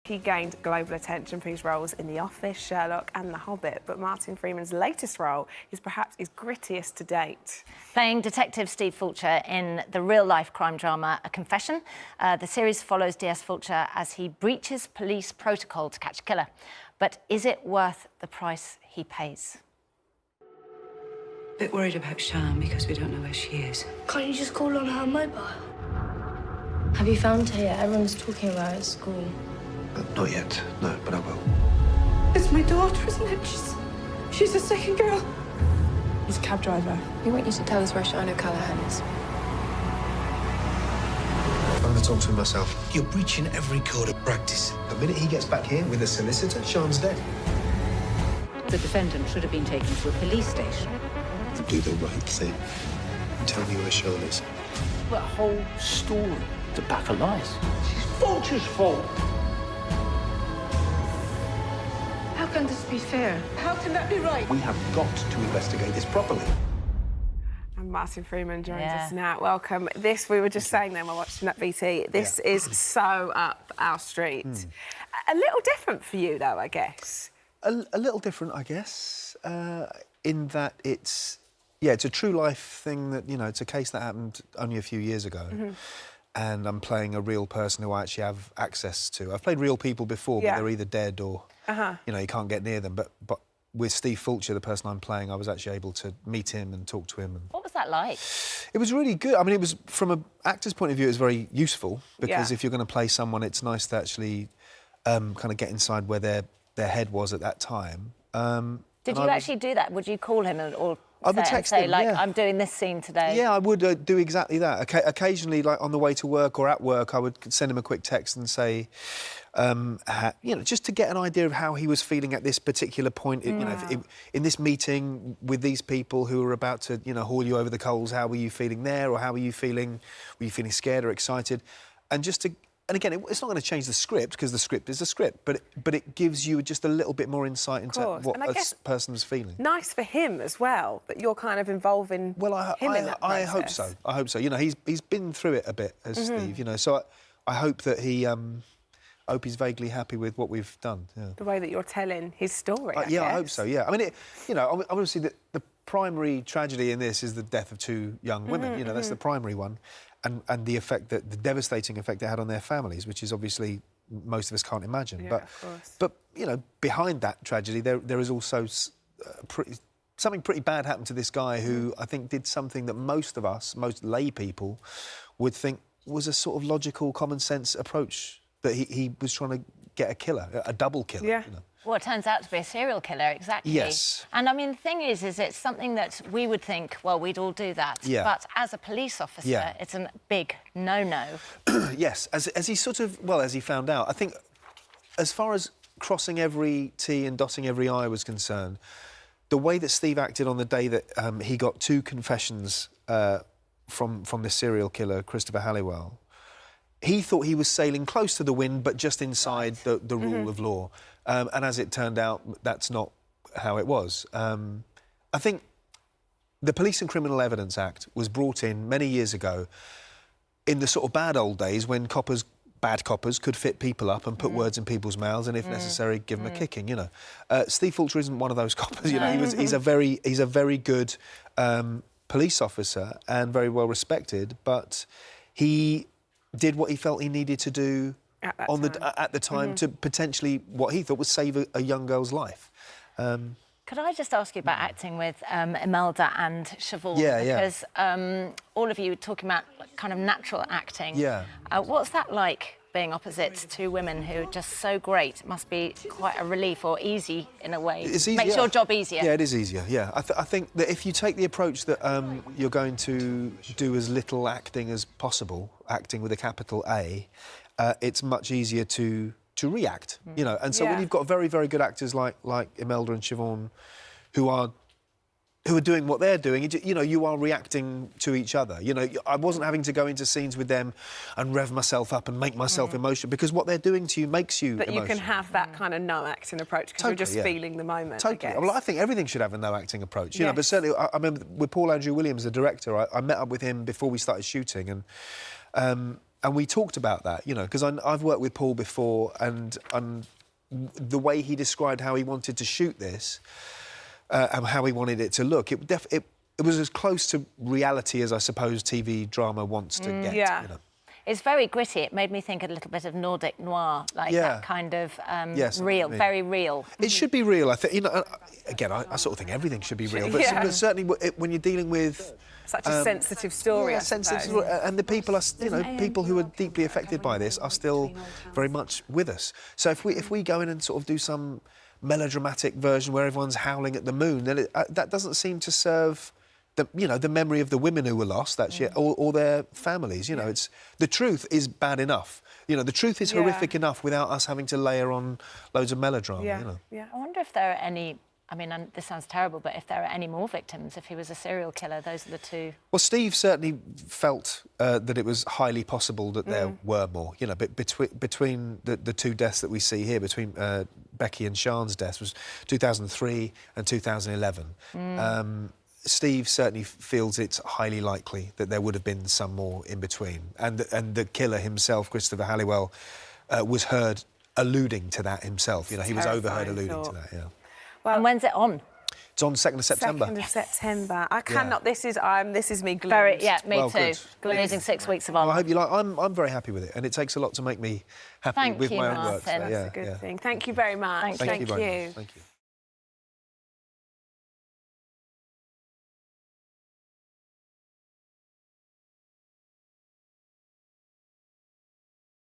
He gained global attention for his roles in The Office, Sherlock and The Hobbit, but Martin Freeman's latest role is perhaps his grittiest to date. Playing Detective Steve Fulcher in the real-life crime drama A Confession, the series follows DS Fulcher as he breaches police protocol to catch a killer. But is it worth the price he pays? A bit worried about Sian because we don't know where she is. Can't you just call on her mobile? Have you found her yet? Everyone's talking about her at school. Not yet, no, but I will. It's my daughter, isn't it? She's a second girl. He's a cab driver. We want you to tell us where Sian O'Callaghan is. I'm going to talk to him myself. You're breaching every code of practice. The minute he gets back here with a solicitor, Sian's dead. The defendant should have been taken to a police station. Do the right thing and tell me where Sian is. That whole story, the pack of lies. It's Fulcher's fault. How can this be fair? How can that be right? We have got to investigate this properly. And Martin Freeman joins us now. Welcome. This, we were just saying then, we're watching that BT, this is so up our street. A little different for you, though, I guess. A little different, I guess, in that it's a true life thing that, you know, it's a case that happened only a few years ago. And I'm playing a real person who I actually have access to. I've played real people before, but they're either dead or, you know, you can't get near them. But with Steve Fulcher, the person I'm playing, I was actually able to meet him and talk to him. And what was that like? it was really good. I mean, it was, from an actor's point of view, it was very useful, because if you're going to play someone, it's nice to actually kind of get inside where their head was at that time. Did you actually do that? Would you call him or I would text him, like, I'm doing this scene today? Yeah, I would do exactly that. Occasionally, like on the way to work or at work, I would send him a quick text and say, you know, just to get an idea of how he was feeling at this particular point. You know, in this meeting with these people who were about to, you know, haul you over the coals, how were you feeling there, or how were you feeling? Were you feeling scared or excited? And just to. And again, it's not going to change the script, because the script is a script, but it gives you just a little bit more insight into what a person's feeling. Nice for him as well, that you're kind of involving him in that process. I hope so. I hope so. You know, he's been through it a bit as Steve. You know, so I hope that he. I hope he's vaguely happy with what we've done. Yeah. The way that you're telling his story. I guess. I hope so. Yeah. I mean, you know, obviously the primary tragedy in this is the death of two young women. You know, that's the primary one. And the effect the devastating effect it had on their families, which is obviously most of us can't imagine. Yeah, of course. But you know, behind that tragedy, there is also something pretty bad happened to this guy who I think did something that most of us, most lay people, would think was a sort of logical, common sense approach. That he was trying to get a killer, a double killer. Yeah. You know. Well, it turns out to be a serial killer, exactly. Yes. And, I mean, the thing is it's something that we would think, well, we'd all do that. Yeah. But as a police officer, it's a big no-no. Yes, as he sort of, well, as he found out, I think as far as crossing every T and dotting every I was concerned, the way that Steve acted on the day that he got two confessions from the serial killer, Christopher Halliwell, he thought he was sailing close to the wind, but just inside the rule of law. And as it turned out, that's not how it was. I think the Police and Criminal Evidence Act was brought in many years ago in the sort of bad old days when bad coppers could fit people up and put words in people's mouths and, if necessary, give them a kicking, you know. Steve Fulcher isn't one of those coppers, you know. He's a very good police officer and very well respected, but he did what he felt he needed to do at the time to potentially what he thought would save a young girl's life. Could I just ask you about acting with Imelda and Siobhan? Because all of you talking about kind of natural acting. Yeah. What's that like, being opposite two women who are just so great? It must be quite a relief, or easy in a way. It's easy, Makes your job easier. Yeah, it is easier, yeah. I think that if you take the approach that you're going to do as little acting as possible, acting with a capital A, it's much easier to react, you know. And so when you've got very, very good actors like Imelda and Siobhan who are doing what they're doing, you know, you are reacting to each other. You know, I wasn't having to go into scenes with them and rev myself up and make myself emotional, because what they're doing to you makes you emotional. But you can have that kind of no-acting approach because you're just feeling the moment, Totally. I guess. Well, I think everything should have a no-acting approach, you know, but certainly I remember with Paul Andrew Williams, the director, I met up with him before we started shooting, and And we talked about that, you know, because I've worked with Paul before, and the way he described how he wanted to shoot this and how he wanted it to look, it was as close to reality as I suppose TV drama wants to get. Yeah. You know? It's very gritty. It made me think a little bit of Nordic noir, like that kind of real, very real. It should be real, I think. You know, again, I sort of think everything should be real, but certainly when you're dealing with such a sensitive story, sensitive, and the people are, you know, people who are deeply affected by this are still very much with us. So if we go in and sort of do some melodramatic version where everyone's howling at the moon, then that doesn't seem to serve the memory of the women who were lost, or their families. You know, the truth is bad enough. You know, the truth is horrific enough without us having to layer on loads of melodrama. Yeah. You know? Yeah. I wonder if there are any. I mean, and this sounds terrible, but if there are any more victims, if he was a serial killer, those are the two. Well, Steve certainly felt that it was highly possible that there were more. You know, but between the two deaths that we see here, between Becky and Sian's deaths, was 2003 and 2011. Steve certainly feels it's highly likely that there would have been some more in between, and the killer himself, Christopher Halliwell, was heard alluding to that himself. You know, he was overheard alluding to that. Yeah. Well, and when's it on? It's on 2nd of September. 2nd of September. I cannot. This is me glued. Me well, too. Good. Losing 6 weeks of on. Well, I hope you like. I'm very happy with it, and it takes a lot to make me happy with my own work. Thank you, Martin. That's a good thing. Thank you very much. Thank you. Thank you.